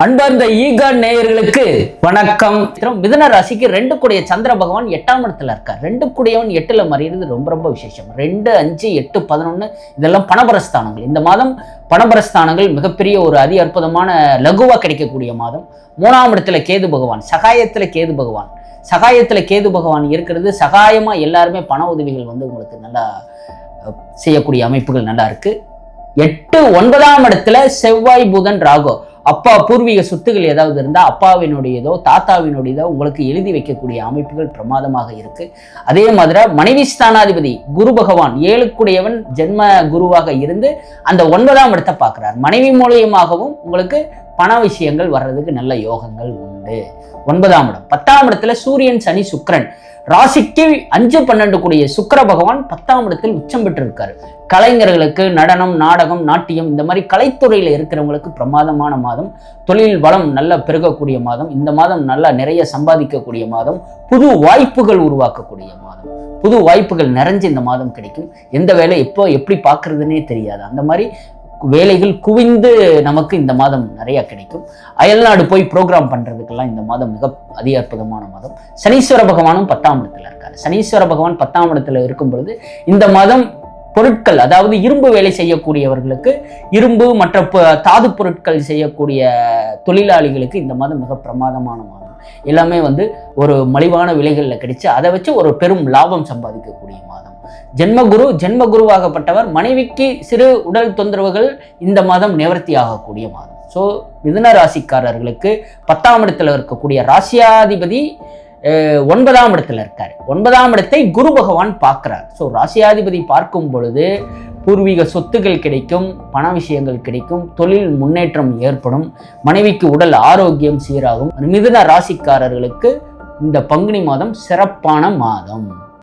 அன்பார்ந்த ஈகான் நேயர்களுக்கு வணக்கம். மிதுன ராசிக்கு 2 கூடிய சந்திர பகவான் 8ஆம் இடத்துல இருக்கார். 2 கூடியவன் 8ல மறையிறது ரொம்ப ரொம்ப விசேஷம். 2, 5, 8, 11 இதெல்லாம் பணபரஸ்தானங்கள். இந்த மாதம் பணபரஸ்தானங்கள் மிகப்பெரிய ஒரு அதி அற்புதமான லகுவா கிடைக்கக்கூடிய மாதம். 3ஆம் இடத்துல கேது பகவான், சகாயத்துல கேது பகவான். சகாயத்துல கேது பகவான் இருக்கிறது சகாயமா எல்லாருமே பண உதவிகள் உங்களுக்கு நல்லா செய்யக்கூடிய அமைப்புகள் நல்லா இருக்கு. 8, 9ஆம் இடத்துல செவ்வாய் புதன் ராகு. அப்பா பூர்வீக சொத்துகள் ஏதாவது இருந்தால் அப்பாவினுடையதோ தாத்தாவினுடையதோ உங்களுக்கு எழுதி வைக்கக்கூடிய அமைப்புகள் பிரமாதமாக இருக்கு. அதே மாதிரி மனைவி ஸ்தானாதிபதி குரு பகவான் 7 ஜென்ம குருவாக இருந்து அந்த 9ஆம் இடத்தை பார்க்கிறார். மனைவி மூலியமாகவும் உங்களுக்கு பண விஷயங்கள் வர்றதுக்கு நல்ல யோகங்கள் உண்டு. 9ஆம் இடம். 10ஆம் இடத்துல சூரியன் சனி சுக்கிரன். ராசிக்கு 5, 12 கூடிய சுக்கிர பகவான் 10ஆம் இடத்தில் உச்சம் பெற்று இருக்காரு. கலைஞர்களுக்கு நடனம், நாடகம், நாட்டியம் இந்த மாதிரி கலைத்துறையில் இருக்கிறவங்களுக்கு பிரமாதமான மாதம். தொழில் வளம் நல்ல பெருகக்கூடிய மாதம். இந்த மாதம் நல்லா நிறைய சம்பாதிக்கக்கூடிய மாதம். புது வாய்ப்புகள் உருவாக்கக்கூடிய மாதம். புது வாய்ப்புகள் நிறைஞ்சு இந்த மாதம் கிடைக்கும். எந்த வேலை எப்போ எப்படி பார்க்கறதுன்னே தெரியாது. அந்த மாதிரி வேலைகள் குவிந்து நமக்கு இந்த மாதம் நிறைய கிடைக்கும். அயல்நாடு போய் ப்ரோக்ராம் பண்றதுக்கெல்லாம் இந்த மாதம் மிக அதி அற்புதமான மாதம். சனீஸ்வர பகவானும் 10ஆம் இடத்துல இருக்காரு. சனீஸ்வர பகவான் 10ஆம் இடத்துல இருக்கும் பொழுது இந்த மாதம் பொருட்கள், அதாவது இரும்பு வேலை செய்யக்கூடியவர்களுக்கு, இரும்பு மற்ற தாது பொருட்கள் செய்யக்கூடிய தொழிலாளிகளுக்கு இந்த மாதம் மிக பிரமாதமான மாதம். எல்லாமே ஒரு மலிவான விலைகளில் கிடைச்சு அதை வச்சு ஒரு பெரும் லாபம் சம்பாதிக்கக்கூடிய மாதம். ஜென்மகுருவாகப்பட்டவர் மனைவிக்கு சிறு உடல் தொந்தரவுகள் இந்த மாதம் நிவர்த்தி ஆகக்கூடிய மாதம். ஸோ மிதுன ராசிக்காரர்களுக்கு 10ஆம் இடத்துல இருக்கக்கூடிய ராசியாதிபதி 9ஆம் இடத்துல இருக்காரு. 9ஆம் இடத்தை குரு பகவான் பார்க்கிறார். ஸோ ராசியாதிபதி பார்க்கும் பொழுது பூர்வீக சொத்துக்கள் கிடைக்கும், பண விஷயங்கள் கிடைக்கும், தொழில் முன்னேற்றம் ஏற்படும், மனைவிக்கு உடல் ஆரோக்கியம் சீராகும். மிதுன ராசிக்காரர்களுக்கு இந்த பங்குனி மாதம் சிறப்பான மாதம்.